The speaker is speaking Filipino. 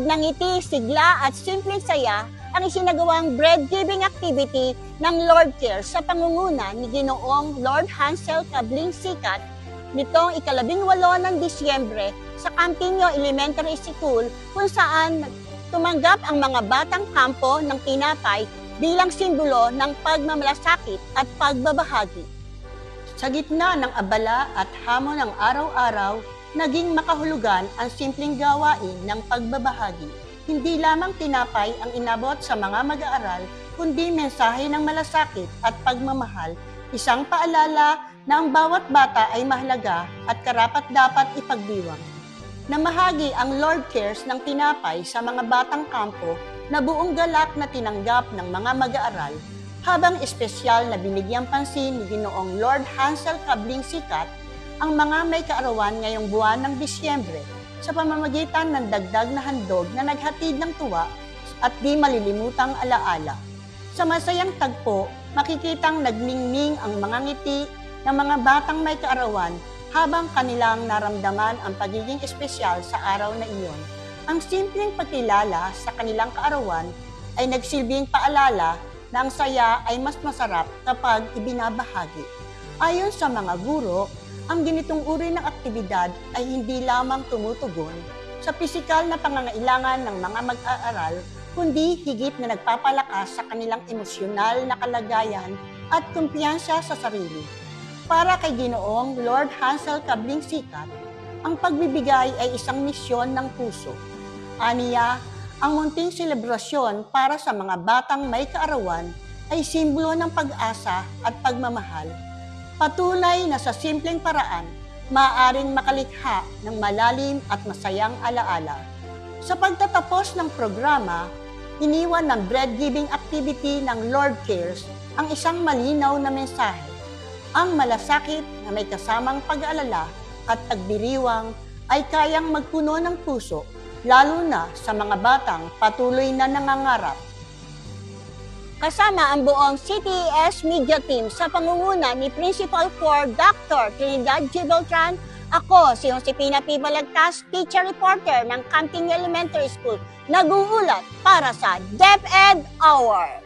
Handog ng ngiti, sigla at simpleng saya ang isinagawang bread-giving activity ng Lord Cares sa pangunguna ni Ginoong Lord Hansel Cabling Sikat nitong ika-18 ng Disyembre sa Campinho Elementary School kung saan tumanggap ang mga batang kampo ng tinapay bilang simbolo ng pagmamalasakit at pagbabahagi. Sa gitna ng abala at hamon ng araw-araw, naging makahulugan ang simpleng gawain ng pagbabahagi. Hindi lamang tinapay ang inabot sa mga mag-aaral, kundi mensahe ng malasakit at pagmamahal, isang paalala na ang bawat bata ay mahalaga at karapat-dapat ipagdiwang. Namahagi ang Lord Cares ng tinapay sa mga batang kampo na buong galak na tinanggap ng mga mag-aaral, habang espesyal na binigyang pansin ni Ginoong Lord Hansel Cabling Sikat ang mga may kaarawan ngayong buwan ng Disyembre sa pamamagitan ng dagdag na handog na naghatid ng tuwa at di malilimutang alaala. Sa masayang tagpo, makikitang nagningning ang mga ngiti ng mga batang may kaarawan habang kanilang naramdaman ang pagiging espesyal sa araw na iyon. Ang simpleng pagkilala sa kanilang kaarawan ay nagsilbing paalala na ang saya ay mas masarap kapag ibinabahagi. Ayon sa mga guro, ang ganitong uri ng aktibidad ay hindi lamang tumutugon sa pisikal na pangangailangan ng mga mag-aaral, kundi higit na nagpapalakas sa kanilang emosyonal na kalagayan at kumpiyansa sa sarili. Para kay Ginoong Lord Hansel Cabling Sikat, ang pagbibigay ay isang misyon ng puso. Aniya, ang munting selebrasyon para sa mga batang may kaarawan ay simbolo ng pag-asa at pagmamahal. Patunay na sa simpleng paraan, maaaring makalikha ng malalim at masayang alaala. Sa pagtatapos ng programa, iniwan ng bread-giving activity ng Lord Cares ang isang malinaw na mensahe. Ang malasakit na may kasamang pag-aalala at pagdiriwang ay kayang magpuno ng puso, lalo na sa mga batang patuloy na nangangarap. Kasama ang buong CTES Media Team sa pangunguna ni Principal 4 Dr. Trinidad G. Beltran, ako si Josefina P. Balagtas, Teacher Reporter ng Campinho Elementary School, nag-uulat para sa DepEd Hour.